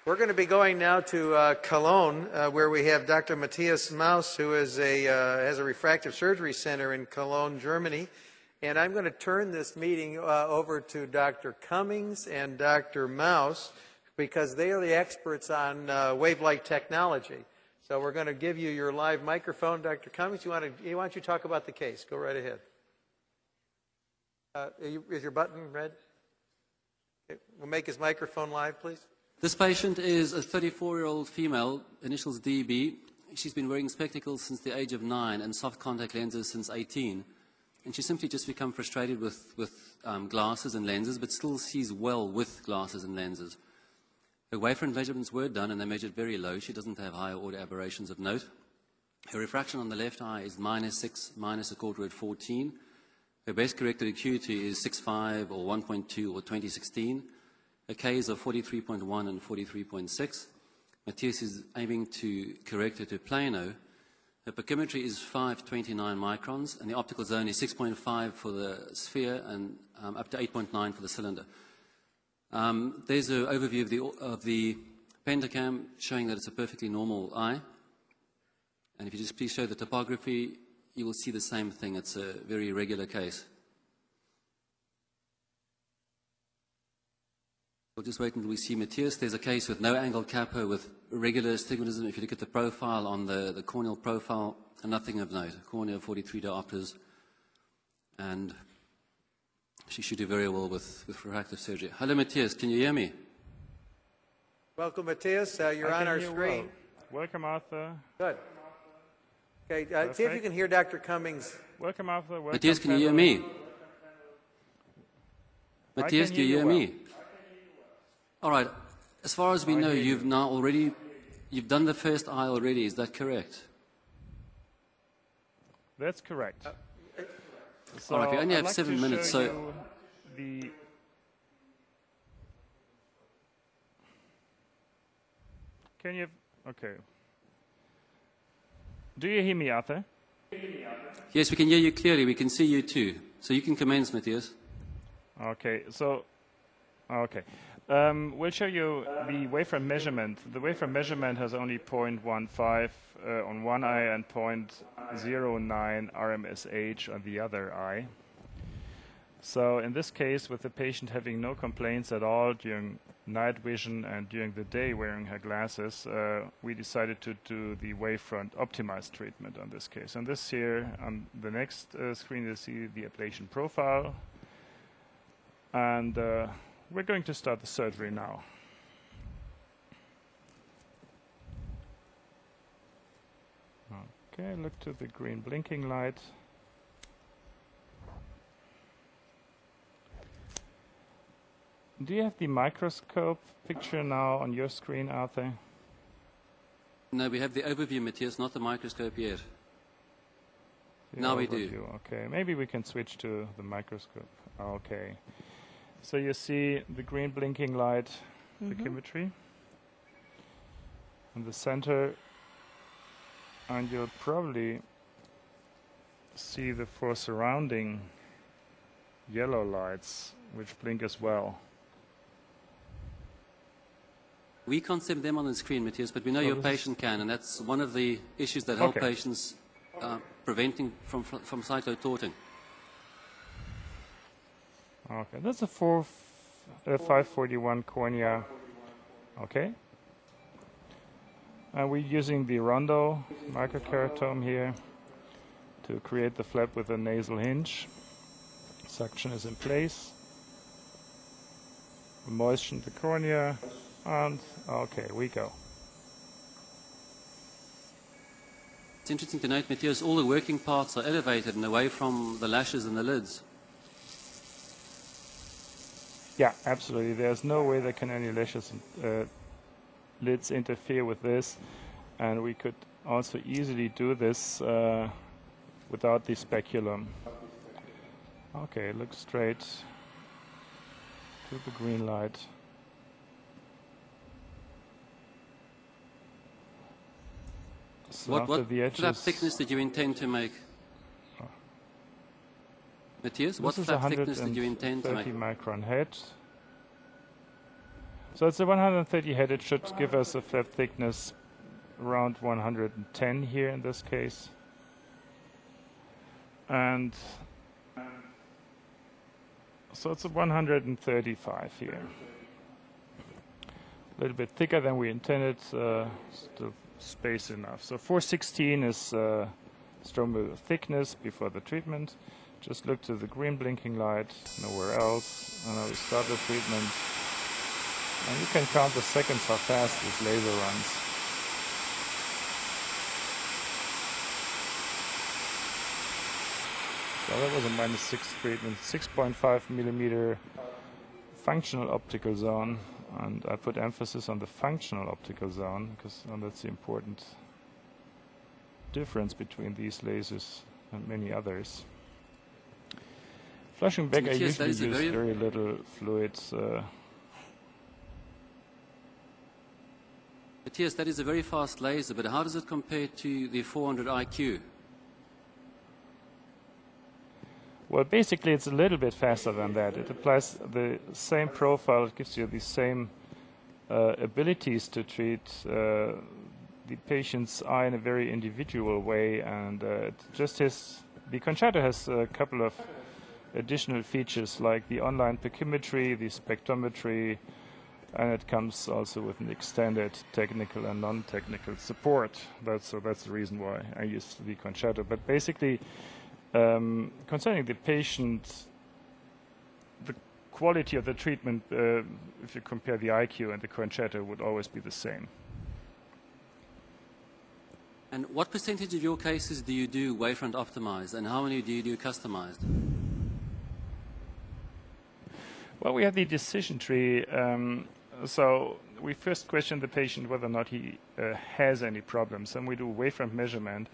We're going to be going now to Cologne, where we have Dr. Matthias Maus, who is has a refractive surgery center in Cologne, Germany. And I'm going to turn this meeting over to Dr. Cummings and Dr. Maus, because they are the experts on wave-light technology. So we're going to give you your live microphone. Dr. Cummings, why don't you talk about the case? Go right ahead. Is your button red? Okay. We'll make his microphone live, please. This patient is a 34-year-old female, initials DB. She's been wearing spectacles since the age of 9 and soft contact lenses since 18. And she's simply just become frustrated with glasses and lenses, but still sees well with glasses and lenses. Her wavefront measurements were done, and they measured very low. She doesn't have higher order aberrations of note. Her refraction on the left eye is -6, minus a quarter at 14. Her best corrected acuity is 6.5 or 1.2 or 2016. Her Ks are 43.1 and 43.6. Matthias is aiming to correct her to plano. Her pachymetry is 529 microns, and the optical zone is 6.5 for the sphere and up to 8.9 for the cylinder. There's an overview of the pentacam showing that it's a perfectly normal eye. And if you just please show the topography, you will see the same thing. It's a very regular case. We'll just wait until we see Matthias. There's a case with no angled kappa with regular astigmatism. If you look at the profile on the corneal profile, nothing of note. Cornea 43 diopters. And she should do very well with refractive surgery. Hello, Matthias. Can you hear me? Welcome, Matthias. You're on our screen. Well. Welcome, Arthur. Good. Okay, see if you can hear Dr. Cummings. Welcome, Arthur. Welcome, Matthias, can you hear me? Matthias, do you hear me? All right. As far as we know, you've done the first eye already. Is that correct? That's correct. All right. We only have 7 minutes, so can you? Okay. Do you hear me, Arthur? Yes, we can hear you clearly. We can see you too. So you can commence, Matthias. Okay. So, okay. We'll show you the wavefront measurement. The wavefront measurement has only 0.15 on one eye and 0.09 RMSH on the other eye. So in this case, with the patient having no complaints at all during night vision and during the day wearing her glasses, we decided to do the wavefront optimized treatment on this case. And this here, on the next screen, you'll see the ablation profile. And we're going to start the surgery now. Okay, look to the green blinking light. Do you have the microscope picture now on your screen, Arthur? No, we have the overview, Matthias, not the microscope yet. Now we do. Okay, maybe we can switch to the microscope. Okay. So you see the green blinking light, pachymetry in the center, and you'll probably see the 4 surrounding yellow lights, which blink as well. We can't see them on the screen, Matthias, but we know your patient can, and that's one of the issues that help patients preventing from cyclotorting. Okay, that's a 541 cornea. Okay. And we're using the Rondo microkeratome here to create the flap with a nasal hinge. Suction is in place. Moisten the cornea, and okay, we go. It's interesting to note, Matthias, all the working parts are elevated and away from the lashes and the lids. Yeah, absolutely. There's no way that can any lashes and lids interfere with this, and we could also easily do this without the speculum. Okay, look straight to the green light. What flap thickness did you intend to make? Matthias, what flap thickness did you intend to make? 30 micron head. So it's a 130 head. It should give us a flap thickness around 110 here in this case. And so it's a 135 here. A little bit thicker than we intended, still space enough. So 416 is stromal thickness before the treatment. Just look to the green blinking light, nowhere else. And now we start the treatment. And you can count the seconds how fast this laser runs. So that was a -6 treatment, 6.5 millimeter functional optical zone. And I put emphasis on the functional optical zone because that's the important difference between these lasers and many others. Flushing back, I usually use very little fluids. Matthias, that is a very fast laser, but how does it compare to the 400 IQ? Well, basically, it's a little bit faster than that. It applies the same profile. It gives you the same abilities to treat the patient's eye in a very individual way, and it just has, the Concerto has a couple of additional features like the online pachymetry, the spectrometry, and it comes also with an extended technical and non-technical support. That's the reason why I use the Concerto. But basically, concerning the patient, the quality of the treatment, if you compare the IQ and the Concerto, would always be the same. And what percentage of your cases do you do wavefront optimized, and how many do you do customized? Well, we have the decision tree. So we first question the patient whether or not he has any problems, and we do wavefront measurement.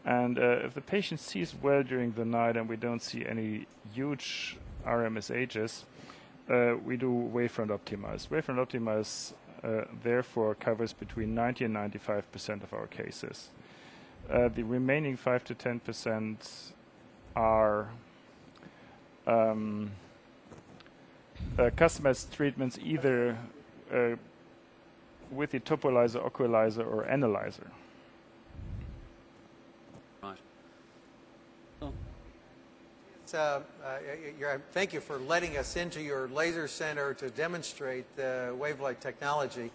And if the patient sees well during the night and we don't see any huge RMSHs, we do wavefront optimize. Wavefront optimize therefore covers between 90 and 95% of our cases. The remaining 5 to 10% are customized treatments either with the topolyzer, oculyzer, or analyzer. Right. Thank you for letting us into your laser center to demonstrate the wavelight technology.